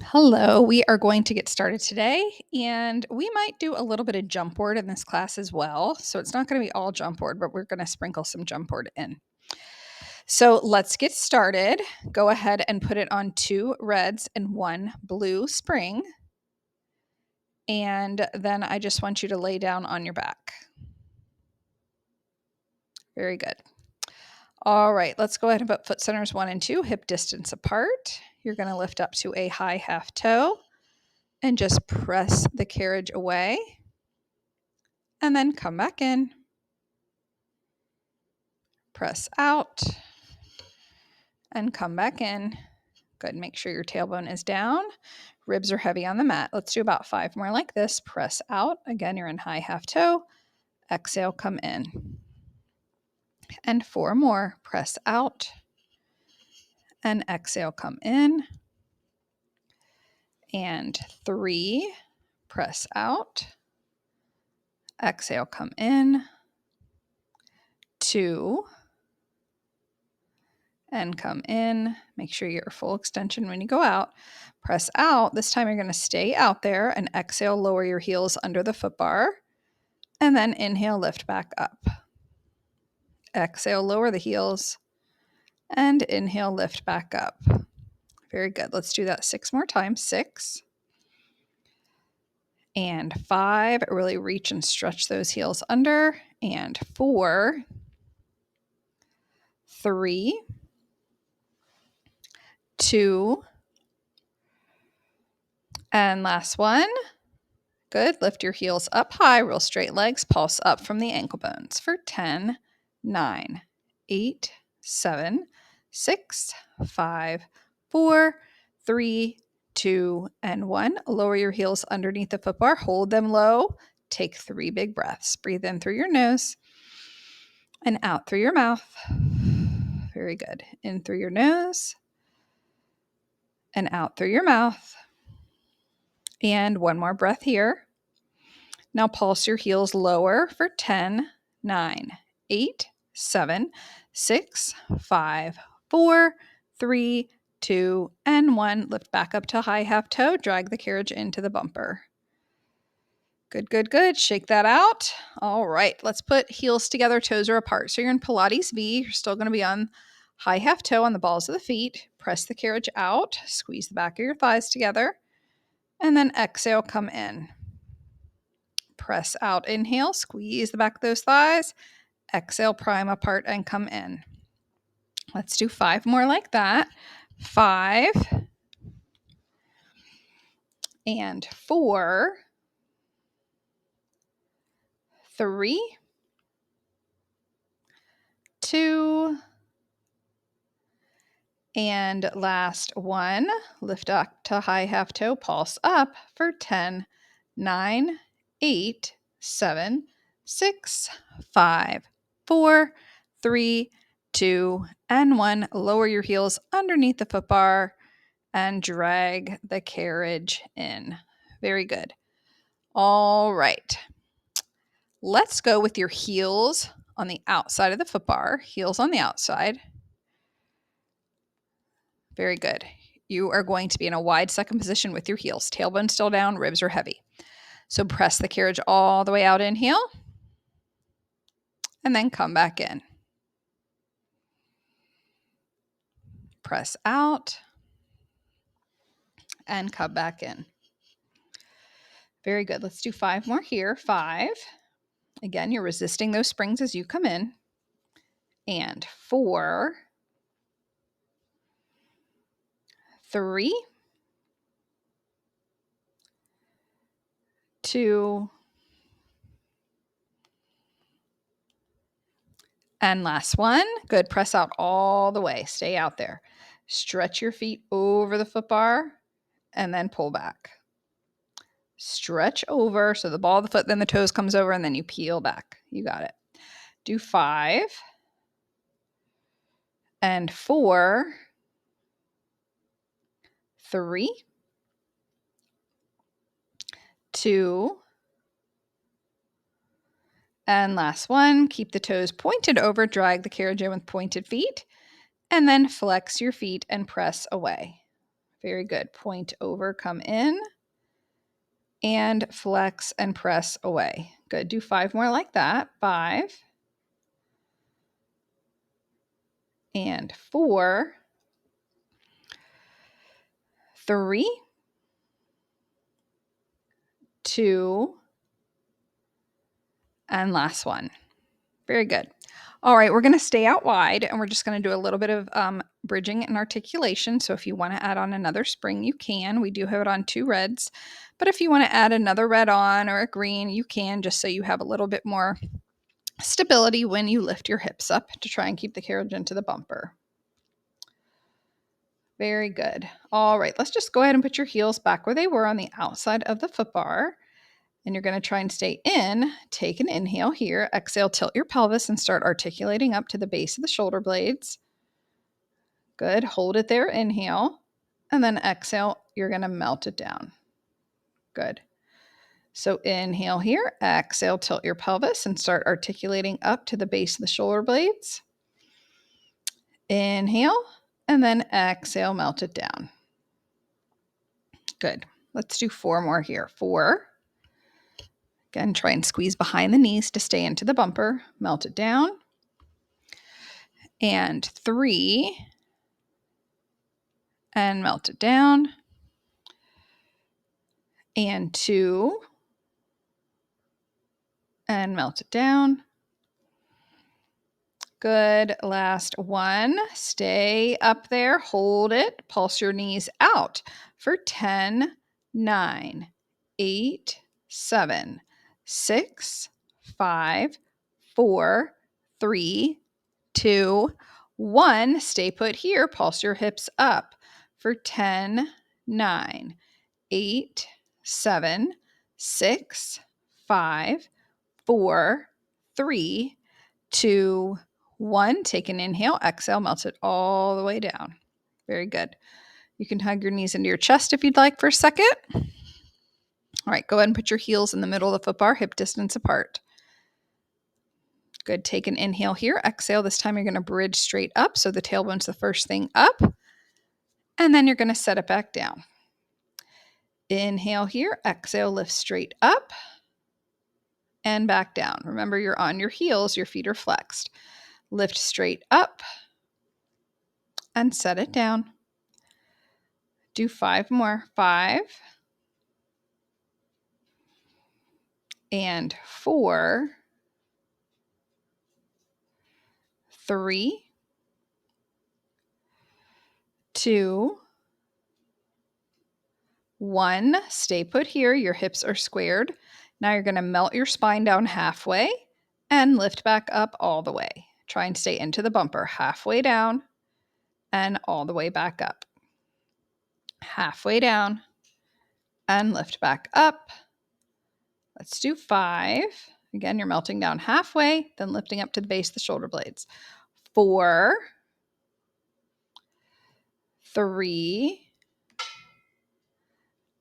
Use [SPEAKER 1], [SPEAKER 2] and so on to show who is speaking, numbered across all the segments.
[SPEAKER 1] Hello, we are going to get started today, and we might do a little bit of jump board in this class as well. So it's not going to be all jump board, but we're going to sprinkle some jump board in. So let's get started. Go ahead and put it on 2 reds and 1 blue spring. And then I just want you to lay down on your back. Very good. All right, let's go ahead and put foot centers 1 and 2, hip distance apart. You're going to lift up to a high half toe and just press the carriage away. And then come back in. Press out and come back in. Good. Make sure your tailbone is down. Ribs are heavy on the mat. Let's do about 5 more like this. Press out. Again, you're in high half toe. Exhale, come in. And 4 more. Press out and exhale, come in. And 3. Press out. Exhale, come in. 2. And come in. Make sure you're full extension when you go out. Press out. This time you're going to stay out there and exhale, lower your heels under the foot bar. And then inhale, lift back up. Exhale, lower the heels. And inhale, lift back up. Very good. Let's do that 6 more times. 6. And 5. Really reach and stretch those heels under. And 4. 3. 2. And last one. Good. Lift your heels up high, real straight legs, pulse up from the ankle bones for 10, 9, 8, 7, 6, 5, 4, 3, 2, and 1. Lower your heels underneath the foot bar. Hold them low. Take 3 big breaths. Breathe in through your nose and out through your mouth. Very good. In through your nose and out through your mouth. And 1 more breath here. Now pulse your heels lower for 10, 9, 8, 7, 6, 5, 4, 3, 2, and 1. Lift back up to high half toe. Drag the carriage into the bumper. Good, good, good. Shake that out. All right, let's put heels together, toes are apart. So you're in Pilates V. You're still going to be on high half toe on the balls of the feet. Press the carriage out. Squeeze the back of your thighs together. And then exhale, come in. Press out, inhale, squeeze the back of those thighs. Exhale, prime apart and come in. Let's do 5 more like that. 5 and 4, 3, 2, and last 1. Lift up to high half toe, pulse up for 10, 9, 8, 7, 6, 5, 4, 3, 2, and 1. Lower your heels underneath the foot bar and drag the carriage in. Very good. All right. Let's go with your heels on the outside of the foot bar. Heels on the outside. Very good. You are going to be in a wide second position with your heels. Tailbone still down, ribs are heavy. So press the carriage all the way out, inhale, and then come back in. Press out and come back in. Very good. Let's do 5 more here. 5. Again, you're resisting those springs as you come in. And 4, 3, 2, and last one. Good. Press out all the way. Stay out there. Stretch your feet over the foot bar and then pull back. Stretch over so the ball of the foot, then the toes comes over, and then you peel back. You got it. Do 5 and 4, 3, 2, and last one. Keep the toes pointed over, drag the carriage in with pointed feet, and then flex your feet and press away. Very good. Point over, come in, and flex and press away. Good. Do 5 more like that. 5 and 4, 3, 2, and last one. Very good. All right, we're going to stay out wide, and we're just going to do a little bit of bridging and articulation. So if you want to add on another spring, you can. We do have it on 2 reds. But if you want to add another red on or a green, you can, just so you have a little bit more stability when you lift your hips up to try and keep the carriage into the bumper. Very good. All right, let's just go ahead and put your heels back where they were on the outside of the foot bar. And you're going to try and stay in. Take an inhale here. Exhale, tilt your pelvis and start articulating up to the base of the shoulder blades. Good. Hold it there. Inhale. And then exhale, you're going to melt it down. Good. So inhale here. Exhale, tilt your pelvis and start articulating up to the base of the shoulder blades. Inhale. And then exhale, melt it down. Good. Let's do 4 more here. 4. Again, try and squeeze behind the knees to stay into the bumper. Melt it down. And 3. And melt it down. And 2. And melt it down. Good. Last 1. Stay up there. Hold it. Pulse your knees out for 10, 9, 8, 7, 6, 5, 4, 3, 2, 1. Stay put here. Pulse your hips up for 10, 9, 8, 7, 6, 5, 4, 3, 2, 1. Take an inhale. Exhale. Melt it all the way down. Very good. You can hug your knees into your chest if you'd like for a second. All right. Go ahead and put your heels in the middle of the foot bar, hip distance apart. Good. Take an inhale here. Exhale. This time you're going to bridge straight up. So the tailbone's the first thing up. And then you're going to set it back down. Inhale here. Exhale. Lift straight up and back down. Remember, you're on your heels. Your feet are flexed. Lift straight up and set it down. Do 5 more. 5 and 4, 3, 2, 1. Stay put here. Your hips are squared. Now you're going to melt your spine down halfway and lift back up all the way. Try and stay into the bumper. Halfway down and all the way back up. Halfway down and lift back up. Let's do 5. Again, you're melting down halfway, then lifting up to the base of the shoulder blades. 4, 3,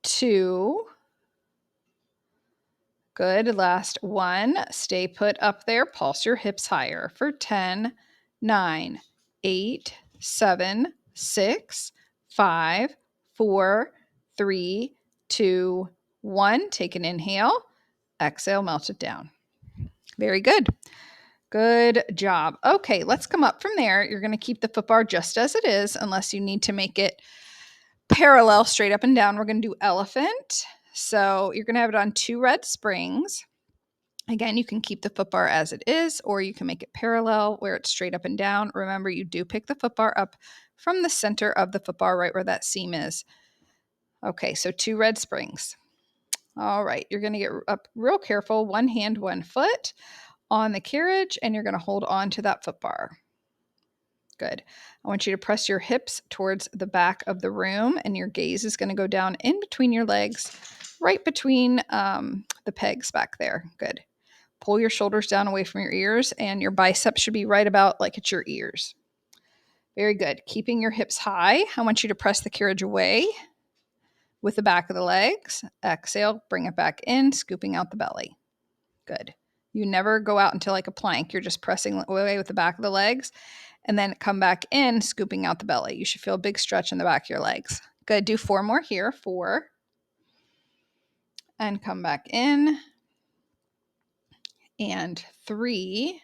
[SPEAKER 1] 2. Good. Last 1. Stay put up there. Pulse your hips higher for 10, 9, 8, 7, 6, 5, 4, 3, 2, 1. Take an inhale. Exhale, melt it down. Very good. Good job. Okay, let's come up from there. You're going to keep the foot bar just as it is, unless you need to make it parallel straight up and down. We're going to do elephant. So you're going to have it on 2 red springs. Again, you can keep the foot bar as it is, or you can make it parallel where it's straight up and down. Remember, you do pick the foot bar up from the center of the foot bar, right where that seam is. Okay, so 2 red springs. All right, you're going to get up real careful. 1 hand, 1 foot on the carriage, and you're going to hold on to that foot bar. Good. I want you to press your hips towards the back of the room, and your gaze is going to go down in between your legs, right between the pegs back there. Good. Pull your shoulders down away from your ears, and your biceps should be right about like at your ears. Very good. Keeping your hips high, I want you to press the carriage away with the back of the legs. Exhale, bring it back in, scooping out the belly. Good. You never go out into like a plank. You're just pressing away with the back of the legs, and then come back in, scooping out the belly. You should feel a big stretch in the back of your legs. Good. Do 4 more here. 4. And come back in. And 3.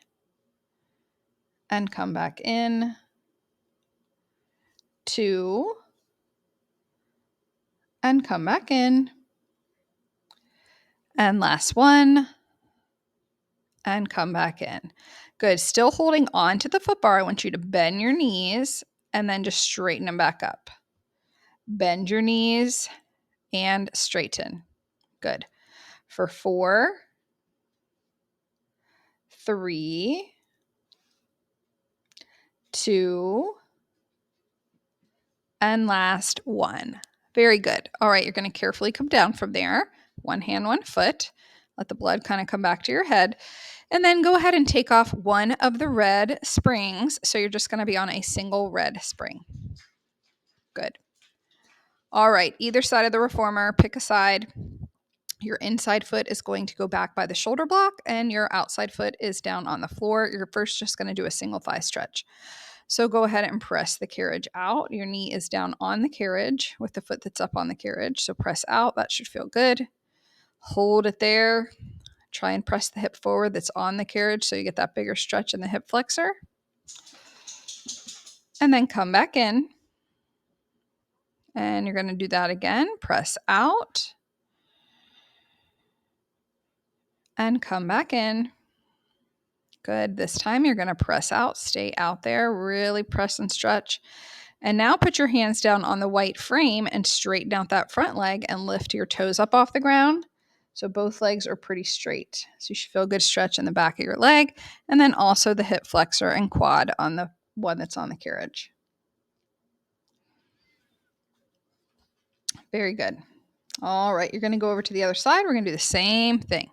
[SPEAKER 1] And come back in. 2. And come back in. And last one. And come back in. Good. Still holding on to the foot bar. I want you to bend your knees and then just straighten them back up. Bend your knees and straighten. Good. For 4, 3, 2, and last 1. Very good. All right, you're going to carefully come down from there. One hand, one foot. Let the blood kind of come back to your head. And then go ahead and take off one of the red springs. So you're just going to be on a single red spring. Good. All right, either side of the reformer, pick a side. Your inside foot is going to go back by the shoulder block and your outside foot is down on the floor. You're first just going to do a single thigh stretch. So go ahead and press the carriage out. Your knee is down on the carriage with the foot that's up on the carriage. So press out. That should feel good. Hold it there. Try and press the hip forward that's on the carriage so you get that bigger stretch in the hip flexor. And then come back in. And you're going to do that again. Press out. And come back in. Good. This time you're going to press out. Stay out there. Really press and stretch. And now put your hands down on the white frame and straighten out that front leg and lift your toes up off the ground. So both legs are pretty straight. So you should feel a good stretch in the back of your leg. And then also the hip flexor and quad on the one that's on the carriage. Very good. All right, you're going to go over to the other side. We're going to do the same thing.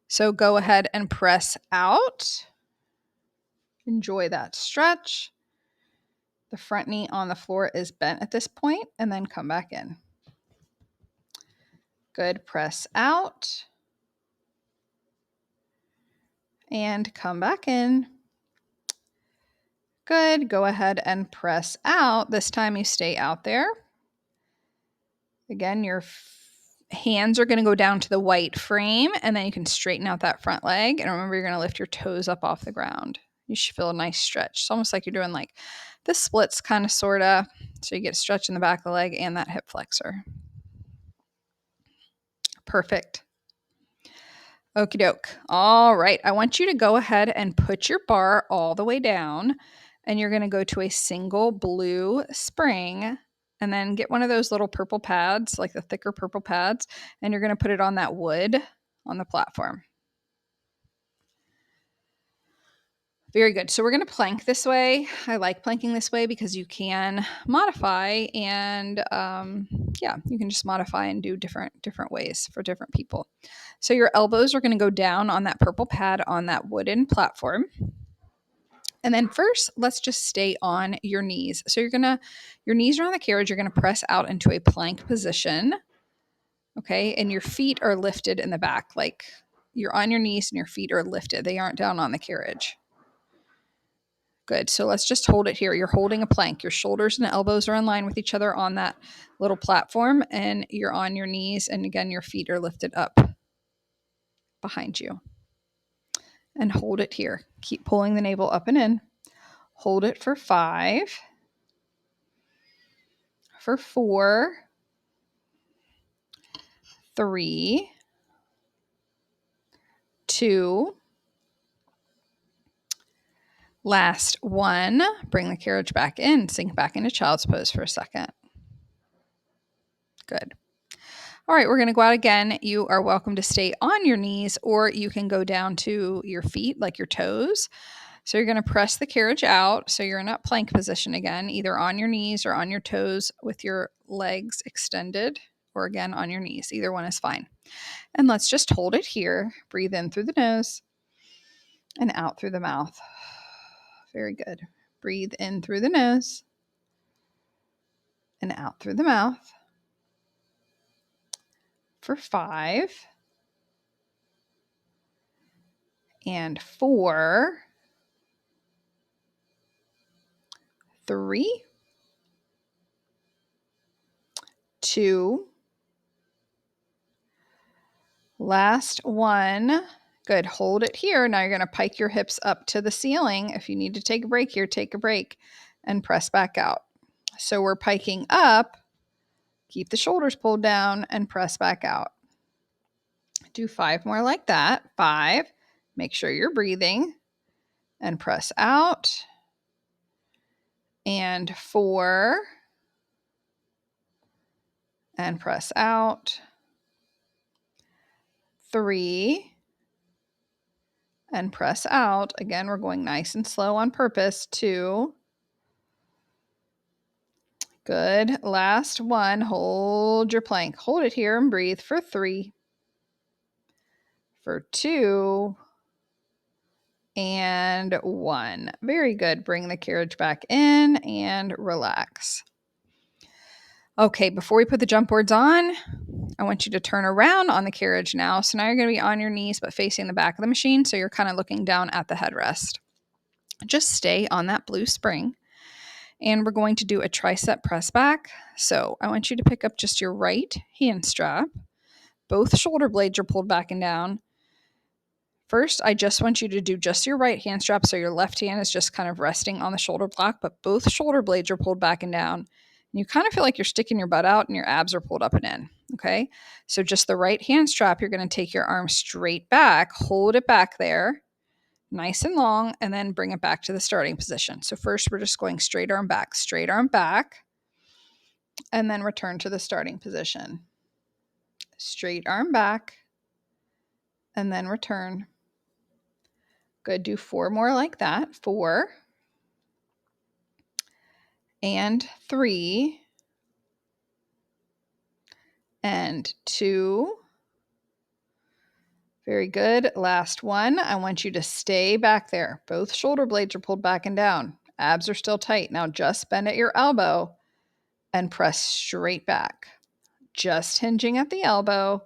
[SPEAKER 1] So go ahead and press out. Enjoy that stretch. The front knee on the floor is bent at this point, and then come back in. Good. Press out. And come back in. Good. Go ahead and press out. This time you stay out there. Again, your hands are going to go down to the white frame, and then you can straighten out that front leg. And remember, you're going to lift your toes up off the ground. You should feel a nice stretch. It's almost like you're doing like the splits kind of, sort of. So you get a stretch in the back of the leg and that hip flexor. Perfect. Okie doke. All right. I want you to go ahead and put your bar all the way down, and you're going to go to a single blue spring, and then get one of those little purple pads, like the thicker purple pads, and you're going to put it on that wood on the platform. Very good. So we're going to plank this way. I like planking this way because you can modify and you can just modify and do different ways for different people. So your elbows are going to go down on that purple pad on that wooden platform. And then first, let's just stay on your knees. So your knees are on the carriage. You're going to press out into a plank position. Okay. And your feet are lifted in the back. Like you're on your knees and your feet are lifted. They aren't down on the carriage. Good. So let's just hold it here. You're holding a plank. Your shoulders and elbows are in line with each other on that little platform, and you're on your knees. And again, your feet are lifted up behind you. And hold it here. Keep pulling the navel up and in. Hold it for 5, for 4, 3, 2, last 1. Bring the carriage back in. Sink back into child's pose for a second. Good. All right, we're going to go out again. You are welcome to stay on your knees, or you can go down to your feet, like your toes. So you're going to press the carriage out. So you're in that plank position again, either on your knees or on your toes with your legs extended, or again on your knees. Either one is fine. And let's just hold it here. Breathe in through the nose and out through the mouth. Very good. Breathe in through the nose and out through the mouth. For 5 and 4, 3, 2. Last one. Good. Hold it here. Now you're going to pike your hips up to the ceiling. If you need to take a break here, take a break and press back out. So we're piking up. Keep the shoulders pulled down and press back out. Do 5 more like that. 5. Make sure you're breathing and press out. And 4. And press out. 3. And press out. Again, we're going nice and slow on purpose. 2. Good. Last one. Hold your plank. Hold it here and breathe for 3. For 2. And 1. Very good. Bring the carriage back in and relax. Okay, before we put the jump boards on, I want you to turn around on the carriage now. So now you're going to be on your knees but facing the back of the machine, so you're kind of looking down at the headrest. Just stay on that blue spring. And we're going to do a tricep press back. So I want you to pick up just your right hand strap. Both shoulder blades are pulled back and down. First, I just want you to do just your right hand strap, so your left hand is just kind of resting on the shoulder block, but both shoulder blades are pulled back and down. And you kind of feel like you're sticking your butt out and your abs are pulled up and in, okay? So just the right hand strap, you're going to take your arm straight back, hold it back there, nice and long, and then bring it back to the starting position. So first, we're just going straight arm back, and then return to the starting position. Straight arm back, and then return. Good. Do 4 more like that. 4 and 3 and 2. Very good. Last one. I want you to stay back there. Both shoulder blades are pulled back and down. Abs are still tight. Now just bend at your elbow and press straight back. Just hinging at the elbow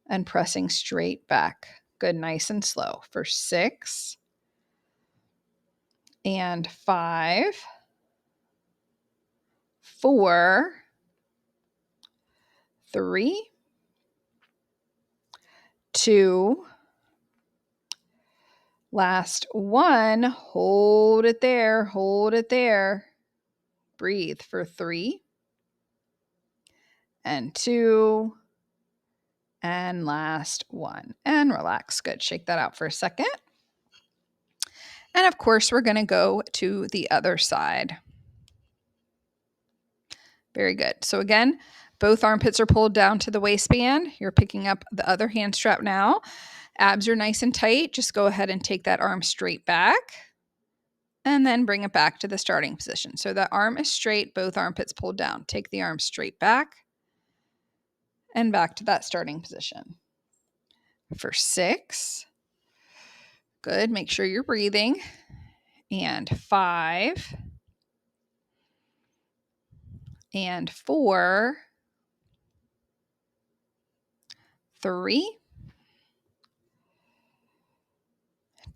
[SPEAKER 1] and pressing straight back. Good. Nice and slow. For 6 and 5, 4, 3, 2, last one. Hold it there. Hold it there. Breathe for 3 and 2 and last one. And relax. Good. Shake that out for a second. And of course, we're going to go to the other side. Very good. So again, both armpits are pulled down to the waistband. You're picking up the other hand strap now. Abs are nice and tight. Just go ahead and take that arm straight back and then bring it back to the starting position. So the arm is straight, both armpits pulled down. Take the arm straight back and back to that starting position. For 6. Good. Make sure you're breathing. And 5 and 4, 3,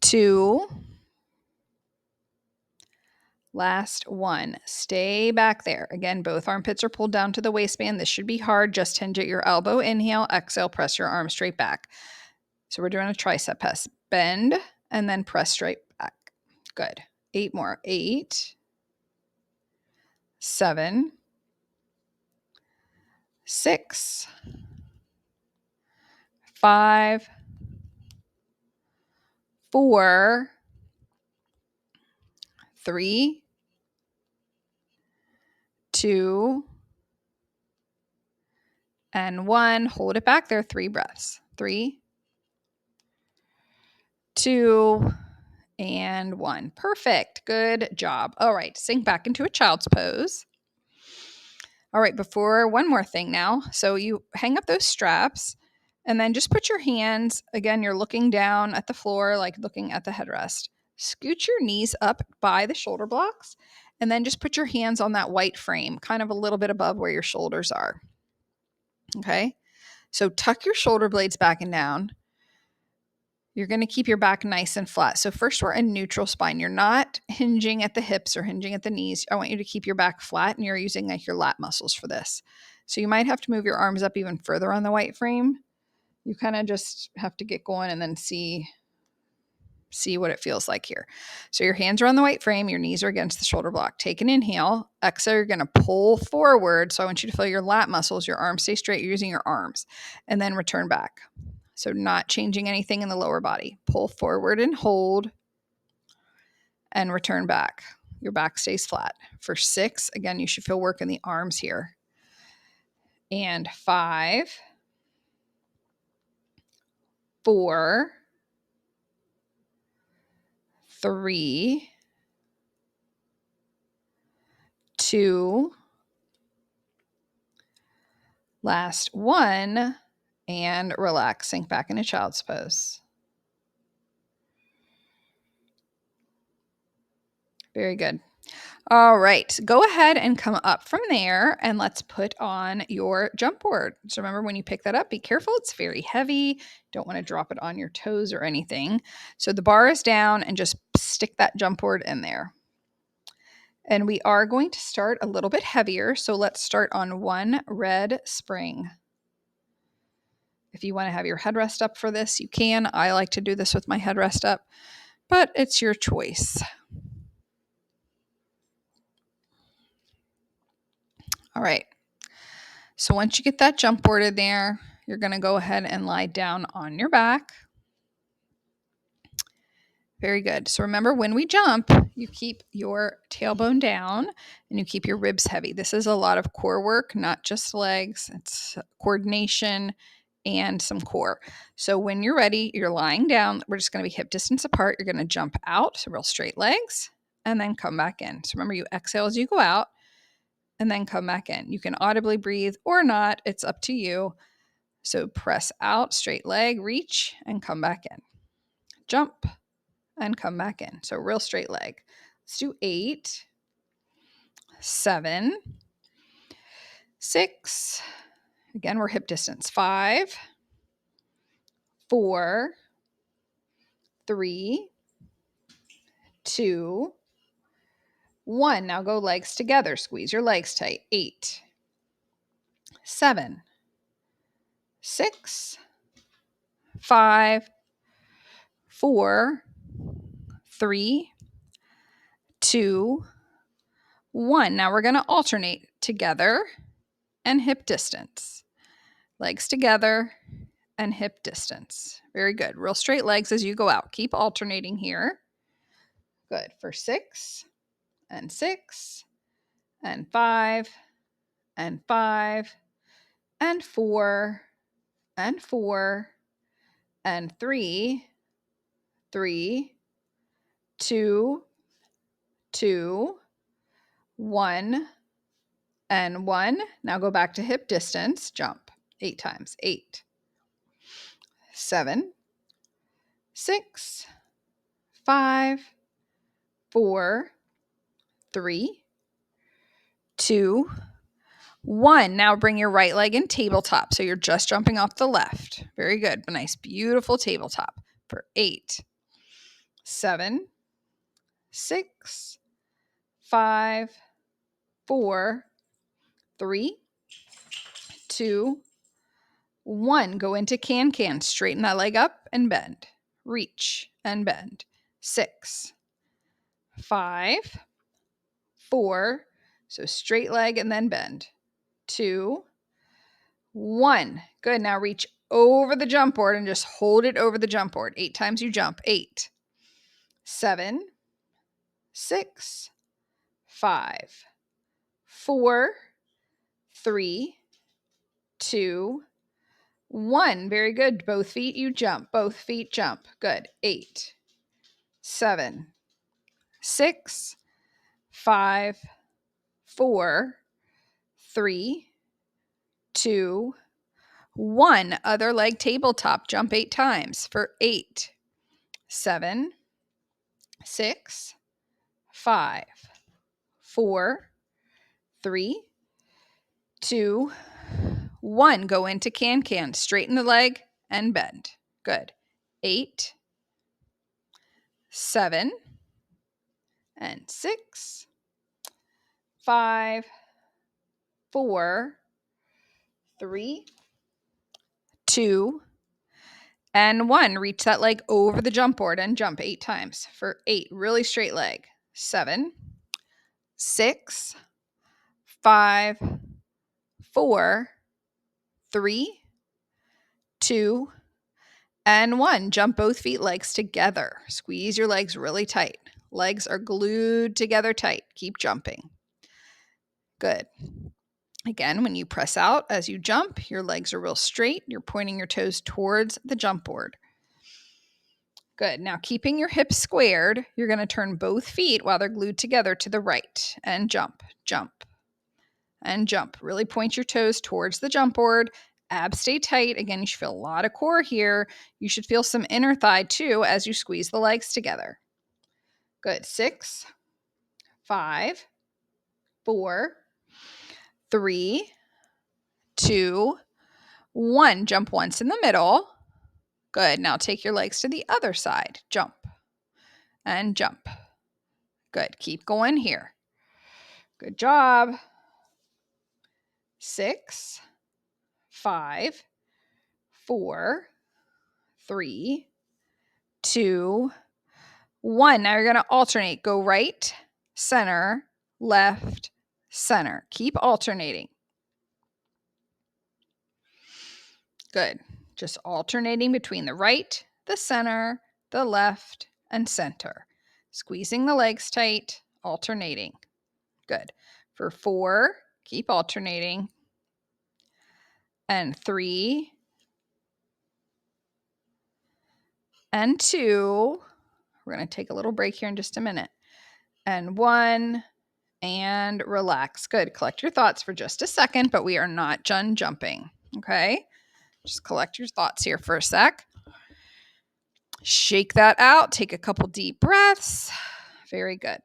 [SPEAKER 1] 2, last one. Stay back there. Again, both armpits are pulled down to the waistband. This should be hard. Just hinge at your elbow. Inhale, exhale, press your arm straight back. So we're doing a tricep press. Bend and then press straight back. Good. 8 more. 8, 7, 6, 5, 4, 3, 2, and 1. Hold it back there. 3 breaths. 3, 2, and 1. Perfect. Good job. All right. Sink back into a child's pose. All right. Before one more thing now. So you hang up those straps and then just put your hands, again, you're looking down at the floor, like looking at the headrest. Scoot your knees up by the shoulder blocks and then just put your hands on that white frame, kind of a little bit above where your shoulders are. Okay. So tuck your shoulder blades back and down. You're going to keep your back nice and flat. So first we're in neutral spine. You're not hinging at the hips or hinging at the knees. I want you to keep your back flat and you're using like your lat muscles for this. So you might have to move your arms up even further on the white frame. You kind of just have to get going and then see what it feels like here. So your hands are on the white frame, your knees are against the shoulder block. Take an inhale. Exhale, you're going to pull forward. So I want you to feel your lat muscles, your arms stay straight, you're using your arms, and then return back. So not changing anything in the lower body. Pull forward and hold and return back. Your back stays flat. For 6, again, you should feel work in the arms here. And 5, 4, 3, 2, last 1, and relax. Sink back into child's pose. Very good. All right, go ahead and come up from there and let's put on your jump board. So remember, when you pick that up, be careful. It's very heavy. Don't want to drop it on your toes or anything. So the bar is down and just stick that jump board in there. And we are going to start a little bit heavier. So let's start on 1 red spring. If you want to have your headrest up for this, you can. I like to do this with my headrest up, but it's your choice. All right. So once you get that jump board in there, you're going to go ahead and lie down on your back. Very good. So remember, when we jump, you keep your tailbone down and you keep your ribs heavy. This is a lot of core work, not just legs. It's coordination and some core. So when you're ready, you're lying down. We're just going to be hip distance apart. You're going to jump out, so real straight legs, and then come back in. So remember, you exhale as you go out and then come back in. You can audibly breathe or not. It's up to you. So press out, straight leg, reach, and come back in. Jump and come back in. So real straight leg. Let's do 8, 7, 6. Again, we're hip distance. 5, 4, 3, 2, 1. Now go legs together. Squeeze your legs tight. 8, 7, 6, 5, 4, 3, 2, 1. Now we're going to alternate together and hip distance. Legs together and hip distance. Very good. Real straight legs as you go out. Keep alternating here. Good. For 6 and 6 and 5 and 5 and 4 and 4 and 3, 3, 2, 2, 1, and 1. Now go back to hip distance. Jump 8 times. 8, 7, 6, 5, 4, 3, 2, 1. Now bring your right leg in tabletop. So you're just jumping off the left. Very good. A nice, beautiful tabletop for 8, 7, 6, 5, 4, 3, 2, 1. Go into can. Straighten that leg up and bend. Reach and bend. 6, 5, 4. So straight leg and then bend. 2, 1. Good. Now reach over the jump board and just hold it over the jump board. 8 times you jump. 8, 7, 6, 5, 4, 3, 2, 1. Very good. Both feet you jump. Both feet jump. Good. 8, 7, 6, 5, 4, 3, 2, 1. Other leg tabletop. Jump 8 times for 8, 7, 6, 5, 4, 3, 2, 1. Go into can. Straighten the leg and bend. Good. 8, 7, and 6, 5, 4, 3, 2, and 1. Reach that leg over the jump board and jump 8 times. For 8, really straight leg. 7, 6, 5, 4, 3, 2, and 1. Jump both feet legs together. Squeeze your legs really tight. Legs are glued together tight. Keep jumping. Good. Again, when you press out as you jump, your legs are real straight. You're pointing your toes towards the jump board. Good. Now, keeping your hips squared, you're going to turn both feet while they're glued together to the right and jump, jump, and jump. Really point your toes towards the jump board. Abs stay tight. Again, you should feel a lot of core here. You should feel some inner thigh too as you squeeze the legs together. Good. 6, 5, 4, 3, 2, 1. Jump once in the middle. Good. Now take your legs to the other side. Jump and jump. Good. Keep going here. Good job. 6, 5, 4, 3, 2, 1. Now you're going to alternate. Go right, center, left, center. Keep alternating. Good. Just alternating between the right, the center, the left, and center. Squeezing the legs tight, alternating. Good. For 4, keep alternating. And 3, and 2. We're going to take a little break here in just a minute. And 1, and relax. Good. Collect your thoughts for just a second, but we are not done jumping. Okay? Just collect your thoughts here for a sec. Shake that out. Take a couple deep breaths. Very good.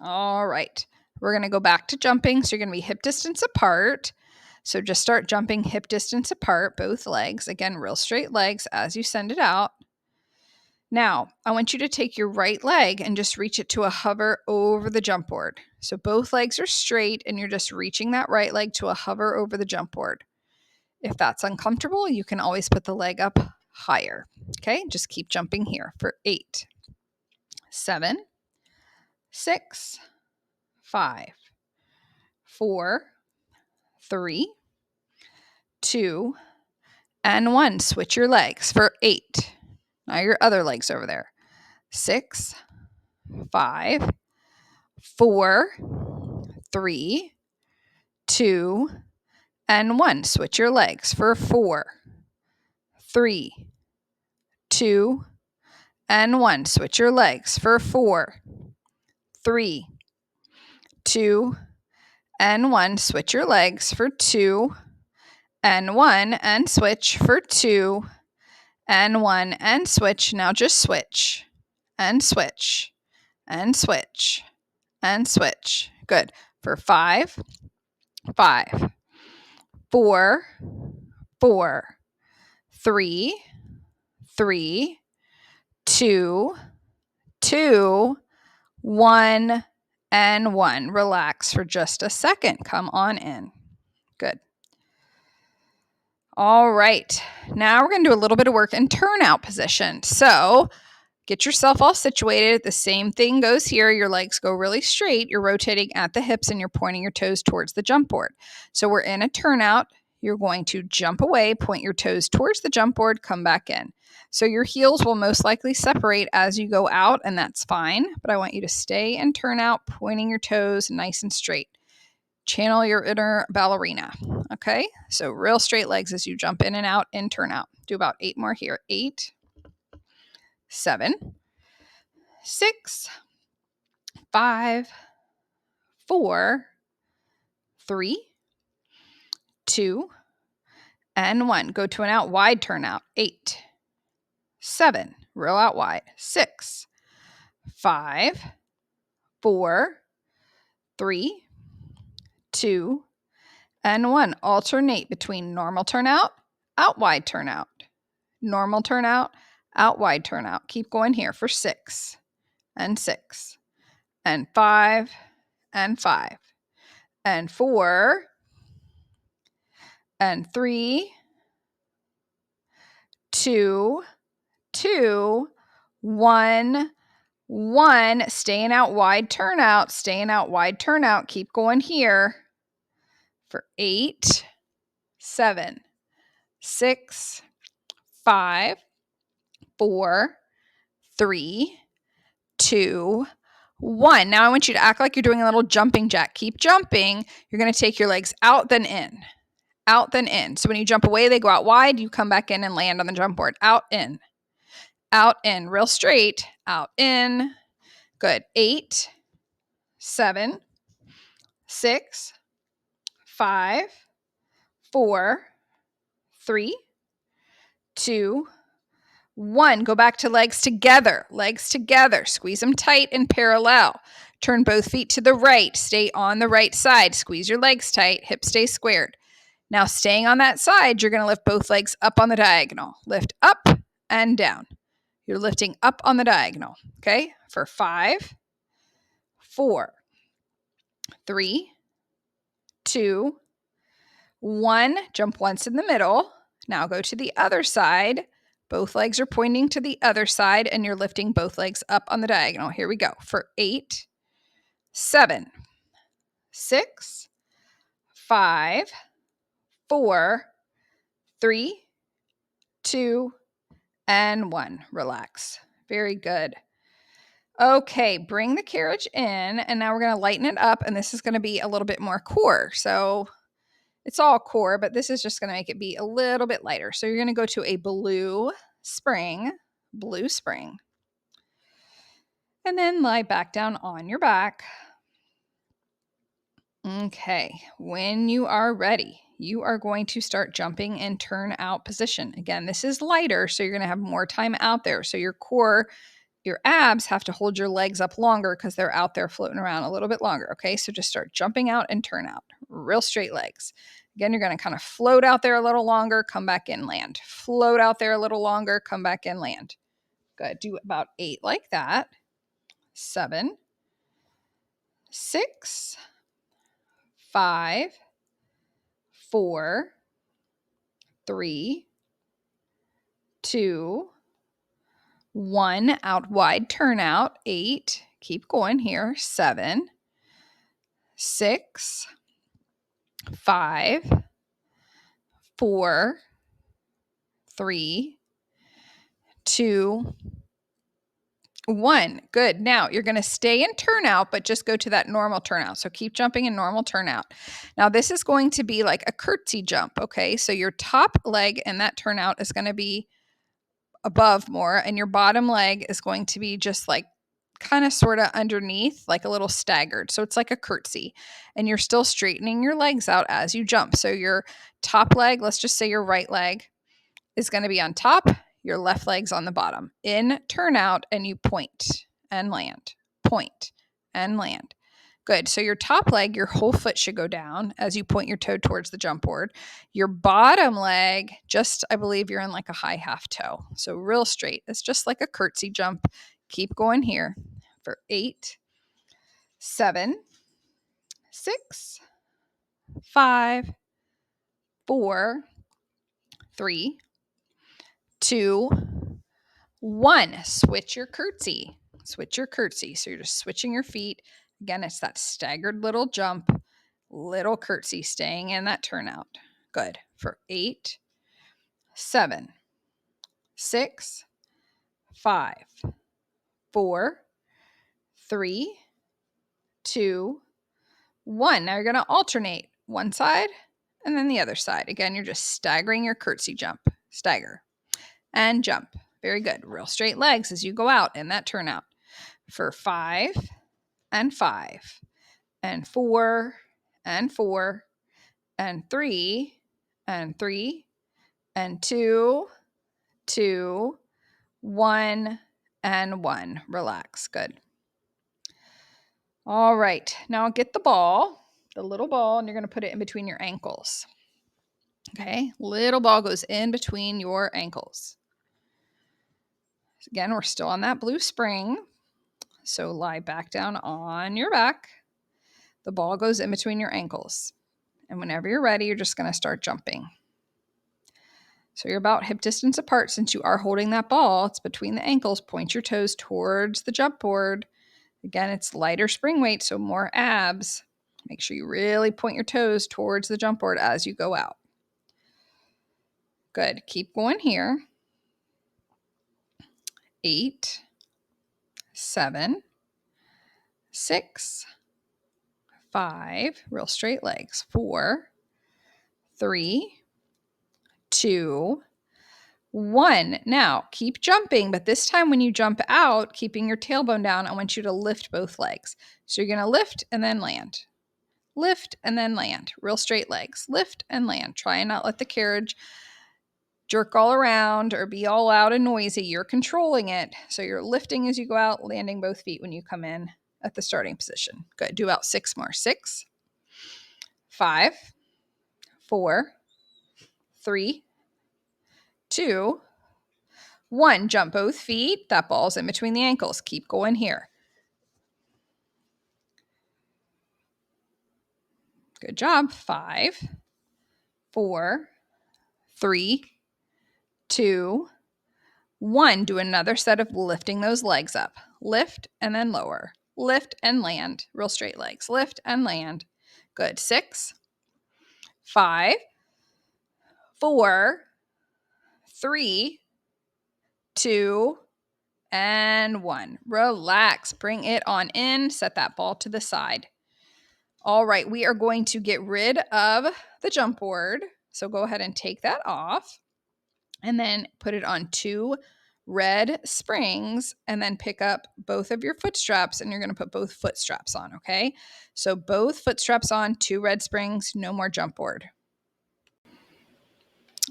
[SPEAKER 1] All right. We're going to go back to jumping. So you're going to be hip distance apart. So just start jumping hip distance apart, both legs. Again, real straight legs as you send it out. Now, I want you to take your right leg and just reach it to a hover over the jump board. So both legs are straight and you're just reaching that right leg to a hover over the jump board. If that's uncomfortable, you can always put the leg up higher. Okay, just keep jumping here for 8, 7, 6, 5, 4, 3, 2, and 1. Switch your legs for 8. Now your other legs over there. 6, 5, 4, 3, 2, and 1. Switch your legs for 4, 3, 2, and 1. Switch your legs for 4, 3, 2, and 1. Switch your legs for 2, and 1, and switch for 2, and 1, and switch. Now just switch, and switch, and switch, and switch. Good. For 5, 5, 4, 4, 3, 3, 2, 2, 1, and 1. Relax for just a second. Come on in. Good. All right. Now we're going to do a little bit of work in turnout position. So get yourself all situated. The same thing goes here. Your legs go really straight. You're rotating at the hips and you're pointing your toes towards the jump board. So we're in a turnout. You're going to jump away, point your toes towards the jump board, come back in. So your heels will most likely separate as you go out, and that's fine. But I want you to stay in turnout, pointing your toes nice and straight. Channel your inner ballerina. Okay, so real straight legs as you jump in and out in turnout. Do about 8 more here. 8, 7, 6, 5, 4, 3, 2, and 1. Go to an out wide turnout. 8, 7, real out wide. 6, 5, 4, 3, 2, and 1. Alternate between normal turnout, out wide turnout, normal turnout, out wide turnout. Keep going here for 6, and 6, and 5, and 5, and 4, and 3, 2, 2, 1, 1. Staying out wide, turnout, staying out wide, turnout. Keep going here for 8, 7, 6, 5, 4, 3, 2, 1. Now I want you to act like you're doing a little jumping jack. Keep jumping. You're going to take your legs out, then in. Out, then in. So when you jump away, they go out wide. You come back in and land on the jump board. Out, in. Out, in. Real straight. Out, in. Good. 8, 7, 6, 5, 4, 3, 2, 1. Go back to legs together. Legs together. Squeeze them tight and parallel. Turn both feet to the right. Stay on the right side. Squeeze your legs tight. Hips stay squared. Now, staying on that side, you're going to lift both legs up on the diagonal. Lift up and down. You're lifting up on the diagonal. Okay? For 5, 4, 3, 2, 1. Jump once in the middle. Now go to the other side. Both legs are pointing to the other side, and you're lifting both legs up on the diagonal. Here we go. For 8, 7, 6, 5, 4, 3, 2, and 1. Relax. Very good. Okay, bring the carriage in, and now we're going to lighten it up, and this is going to be a little bit more core. So it's all core, but this is just going to make it be a little bit lighter. So you're going to go to a blue spring, and then lie back down on your back. Okay, when you are ready, you are going to start jumping in turn out position. Again, this is lighter, so you're going to have more time out there. So your core, your abs have to hold your legs up longer because they're out there floating around a little bit longer. Okay, so just start jumping out and turn out. Real straight legs. Again, you're going to kind of float out there a little longer, come back in, land. Float out there a little longer, come back in, land. Good. Do about 8 like that. 7, 6, 5, 4, 3, 2, 1. Out wide, turn out. 8. Keep going here. 7, 6, 5, 4, 3, 2, 1. Good. Now you're going to stay in turnout, but just go to that normal turnout. So keep jumping in normal turnout. Now this is going to be like a curtsy jump. Okay. So your top leg in that turnout is going to be above more, and your bottom leg is going to be just like kind of sort of underneath, like a little staggered. So it's like a curtsy, and you're still straightening your legs out as you jump. So your top leg, let's just say your right leg, is going to be on top, your left leg's on the bottom. In, turn out, and you point and land. Point and land. Good. So your top leg, your whole foot should go down as you point your toe towards the jump board. Your bottom leg, just, I believe you're in like a high half toe. So real straight. It's just like a curtsy jump. Keep going here for 8, 7, 6, 5, 4, 3, 2, 1. Switch your curtsy. Switch your curtsy. So you're just switching your feet. Again, it's that staggered little jump, little curtsy, staying in that turnout. Good. For 8, 7, 6, 5, 4, 3, 2, 1. Now you're going to alternate one side and then the other side. Again, you're just staggering your curtsy jump. Stagger and jump. Very good. Real straight legs as you go out in that turnout. For 5 and 5 and 4 and 4 and 3 and 3 and 2, 2, 1 and 1. Relax. Good. All right. Now get the ball, the little ball, and you're going to put it in between your ankles. Okay. Little ball goes in between your ankles. Again, we're still on that blue spring. So lie back down on your back. The ball goes in between your ankles. And whenever you're ready, you're just going to start jumping. So you're about hip distance apart since you are holding that ball. It's between the ankles. Point your toes towards the jump board. Again, it's lighter spring weight, so more abs. Make sure you really point your toes towards the jump board as you go out. Good. Keep going here. 8, 7, 6, 5, real straight legs. 4, 3, 2, 1. Now, keep jumping, but this time when you jump out, keeping your tailbone down, I want you to lift both legs. So you're going to lift and then land. Lift and then land. Real straight legs. Lift and land. Try and not let the carriage jerk all around or be all loud and noisy. You're controlling it. So you're lifting as you go out, landing both feet when you come in at the starting position. Good. Do about 6 more. 6, 5, 4, 3, 2, 1. Jump both feet. That ball's in between the ankles. Keep going here. Good job. 5, 4, 3, 2, 1. Do another set of lifting those legs up. Lift and then lower. Lift and land. Real straight legs. Lift and land. Good. 6, 5, 4, 3, 2, and 1. Relax. Bring it on in. Set that ball to the side. All right. We are going to get rid of the jump board. So go ahead and take that off and then put it on 2 red springs and then pick up both of your foot straps and you're going to put both foot straps on, okay? So both foot straps on, 2 red springs, no more jump board.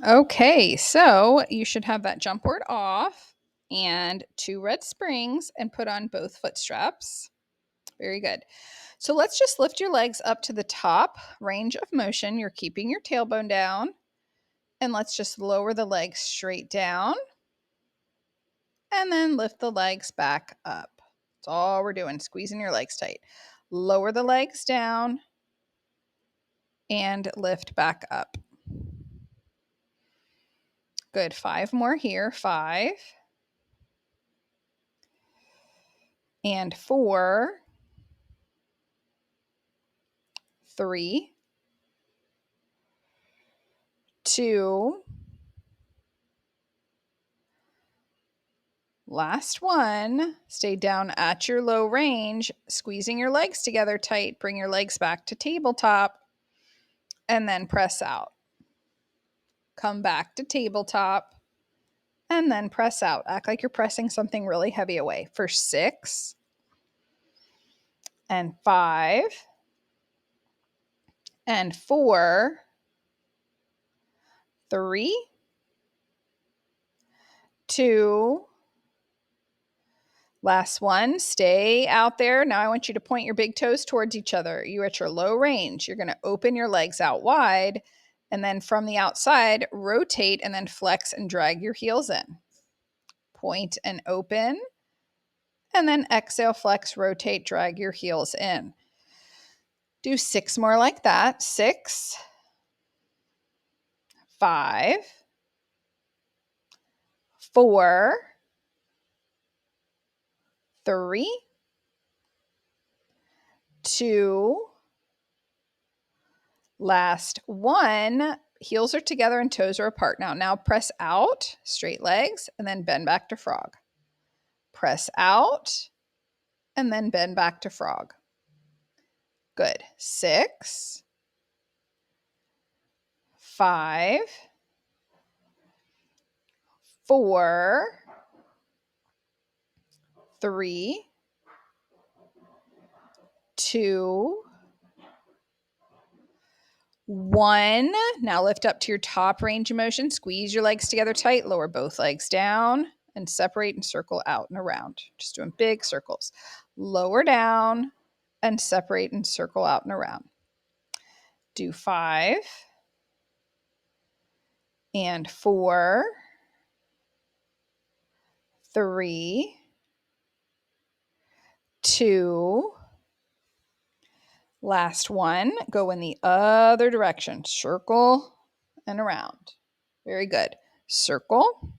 [SPEAKER 1] Okay, so you should have that jump board off and 2 red springs and put on both foot straps. Very good. So let's just lift your legs up to the top range of motion. You're keeping your tailbone down. And let's just lower the legs straight down. And then lift the legs back up. That's all we're doing, squeezing your legs tight. Lower the legs down and lift back up. Good. 5 more here. 5 and 4, 3, 2, last one. Stay down at your low range, squeezing your legs together tight. Bring your legs back to tabletop and then press out. Come back to tabletop and then press out. Act like you're pressing something really heavy away for 6 and 5 and 4, 3, 2, last one. Stay out there. Now I want you to point your big toes towards each other. You're at your low range. You're going to open your legs out wide and then from the outside, rotate and then flex and drag your heels in. Point and open and then exhale, flex, rotate, drag your heels in. Do 6 more like that. 6, 5, 4, 3, 2, last one. Heels are together and toes are apart. Now press out, straight legs, and then bend back to frog. Press out, and then bend back to frog. Good. 6, 5, 4, 3, 2, 1. Now lift up to your top range of motion. Squeeze your legs together tight. Lower both legs down and separate and circle out and around. Just doing big circles. Lower down and separate and circle out and around. Do 5 and 4, 3, 2, Last one, go in the other direction. Circle and around. Very good. Circle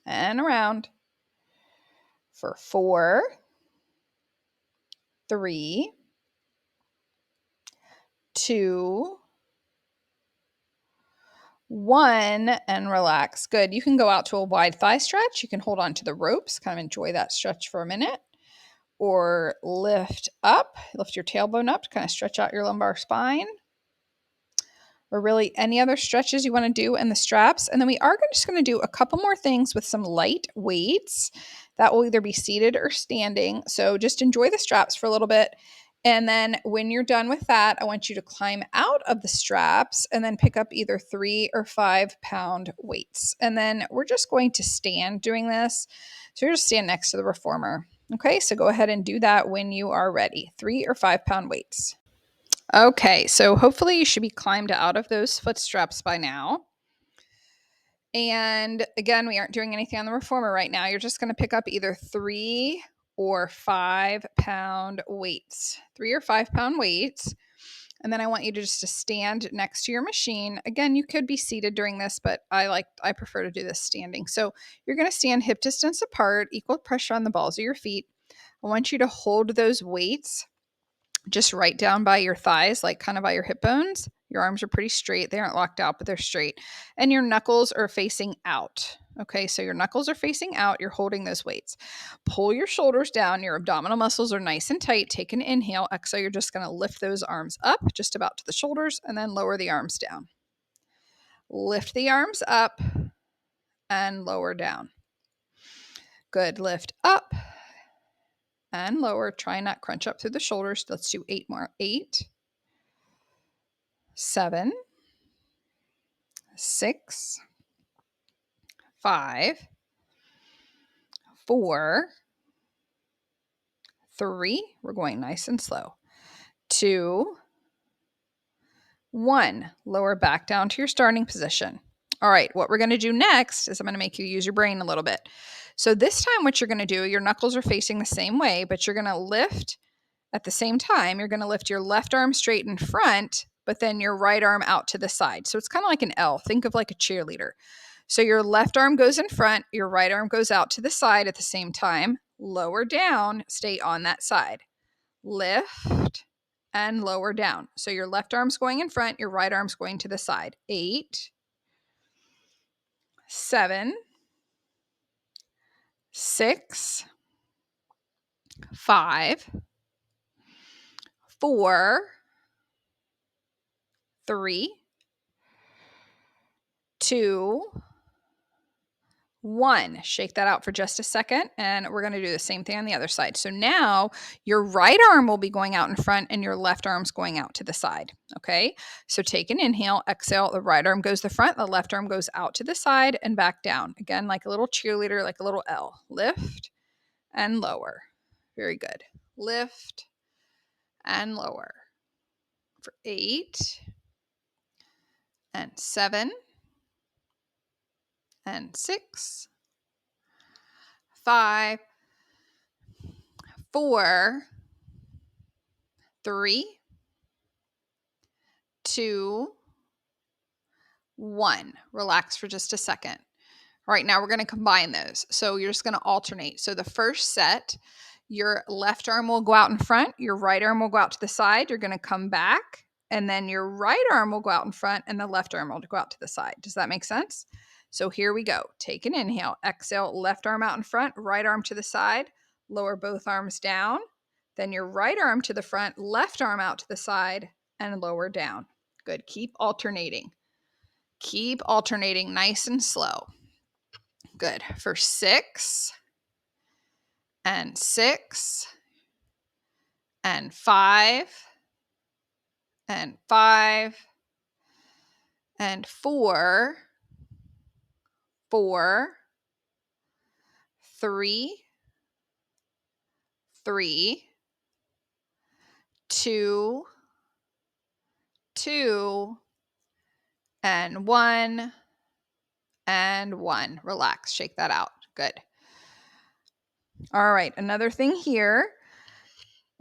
[SPEAKER 1] and around for 4, 3, 2, 1, and relax. Good. You can go out to a wide thigh stretch. You can hold on to the ropes, kind of enjoy that stretch for a minute, or lift up, lift your tailbone up to kind of stretch out your lumbar spine, or really any other stretches you want to do in the straps. And then we are just going to do a couple more things with some light weights that will either be seated or standing. So just enjoy the straps for a little bit. And then when you're done with that, I want you to climb out of the straps and then pick up either 3 or 5 pound weights. And then we're just going to stand doing this. So you're just stand next to the reformer. Okay, so go ahead and do that when you are ready. 3 or 5 pound weights. Okay, so hopefully you should be climbed out of those foot straps by now. And again, we aren't doing anything on the reformer right now. You're just going to pick up either 3 or 5 pound weights. 3 or 5 pound weights. And then I want you to just to stand next to your machine. Again, you could be seated during this, but I prefer to do this standing. So you're going to stand hip distance apart, equal pressure on the balls of your feet. I want you to hold those weights just right down by your thighs, like kind of by your hip bones. Your arms are pretty straight. They aren't locked out, but they're straight. And your knuckles are facing out. Okay, so your knuckles are facing out. You're holding those weights. Pull your shoulders down. Your abdominal muscles are nice and tight. Take an inhale. Exhale, you're just going to lift those arms up just about to the shoulders and then lower the arms down. Lift the arms up and lower down. Good. Lift up and lower. Try and not crunch up through the shoulders. Let's do 8 more. 8, 7, 6, 5, 4, 3. We're going nice and slow. 2, 1. Lower back down to your starting position. All right, what we're going to do next is I'm going to make you use your brain a little bit. So this time what you're going to do, your knuckles are facing the same way, but you're going to lift at the same time. You're going to lift your left arm straight in front, but then your right arm out to the side. So it's kind of like an L. Think of like a cheerleader. So your left arm goes in front, your right arm goes out to the side at the same time. Lower down, stay on that side. Lift and lower down. So your left arm's going in front, your right arm's going to the side. 8, 7, 6, 5, 4, 3, 2, 1. Shake that out for just a second, and we're going to do the same thing on the other side. So now your right arm will be going out in front and your left arm's going out to the side. Okay, so take an inhale, exhale. The right arm goes to the front, the left arm goes out to the side and back down. Again, like a little cheerleader, like a little L. Lift and lower. Very good. Lift and lower for 8 and 7 and 6, 5, 4, 3, 2, 1. Relax for just a second. All right, now we're going to combine those. So you're just going to alternate. So the first set, your left arm will go out in front, your right arm will go out to the side. You're going to come back, and then your right arm will go out in front, and the left arm will go out to the side. Does that make sense? So here we go. Take an inhale, exhale, left arm out in front, right arm to the side, lower both arms down. Then your right arm to the front, left arm out to the side, and lower down. Good. Keep alternating. Keep alternating nice and slow. Good. For 6 and 6 and 5 and 5 and 4, 4, 3, 3, 2, 2, and 1, and 1. Relax. Shake that out. Good. All right. Another thing here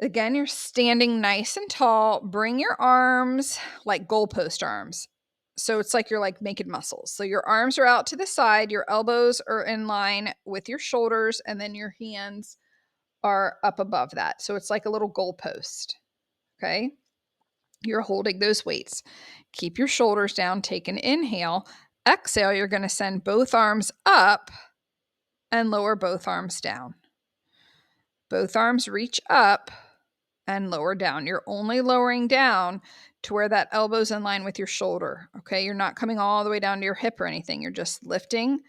[SPEAKER 1] Again, you're standing nice and tall. Bring your arms like goalpost arms. So it's like you're like making muscles. So your arms are out to the side, your elbows are in line with your shoulders, and then your hands are up above that. So it's like a little goalpost. Okay. You're holding those weights. Keep your shoulders down. Take an inhale. Exhale, you're going to send both arms up and lower both arms down. Both arms reach up and lower down. You're only lowering down to where that elbow's in line with your shoulder. Okay. You're not coming all the way down to your hip or anything. You're just lifting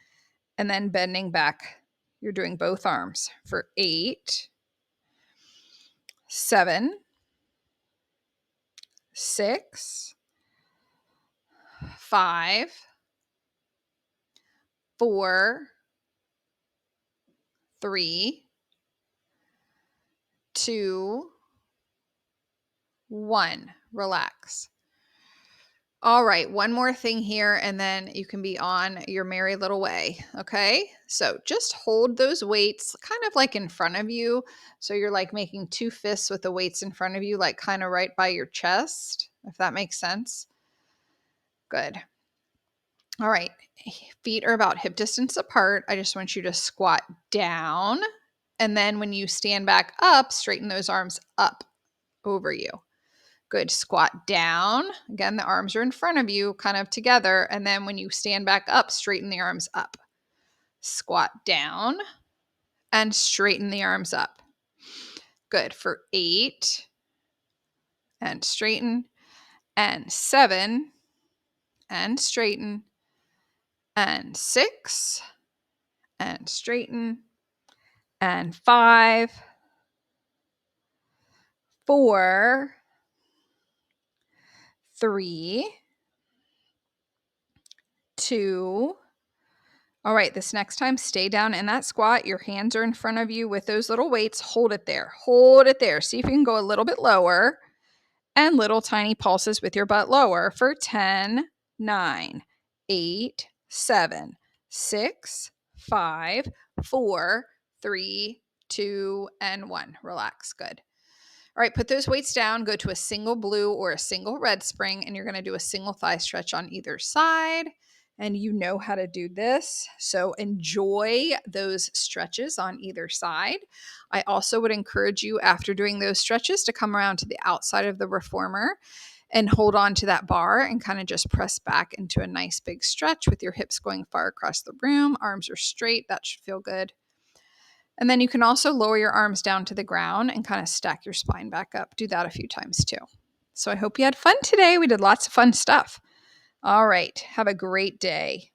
[SPEAKER 1] and then bending back. You're doing both arms for 8, 7, 6, 5, 4, 3, 2, 1. Relax. All right, one more thing here, and then you can be on your merry little way. Okay, so just hold those weights kind of like in front of you. So you're like making two fists with the weights in front of you, like kind of right by your chest, if that makes sense. Good. All right, feet are about hip distance apart. I just want you to squat down. And then when you stand back up, straighten those arms up over you. Good. Squat down. Again, the arms are in front of you, kind of together. And then when you stand back up, straighten the arms up. Squat down and straighten the arms up. Good. For 8 and straighten, and 7 and straighten, and 6 and straighten, and 5, 4, 3, 2. All right, this next time, stay down in that squat. Your hands are in front of you with those little weights. Hold it there. Hold it there. See if you can go a little bit lower, and little tiny pulses with your butt lower for 10, 9, 8, 7, 6, 5, 4, 3, 2, and 1. Relax. Good. All right, put those weights down. Go to a single blue or a single red spring, and you're going to do a single thigh stretch on either side. And you know how to do this. So enjoy those stretches on either side. I also would encourage you, after doing those stretches, to come around to the outside of the reformer and hold on to that bar and kind of just press back into a nice big stretch with your hips going far across the room. Arms are straight. That should feel good. And then you can also lower your arms down to the ground and kind of stack your spine back up. Do that a few times too. So I hope you had fun today. We did lots of fun stuff. All right. Have a great day.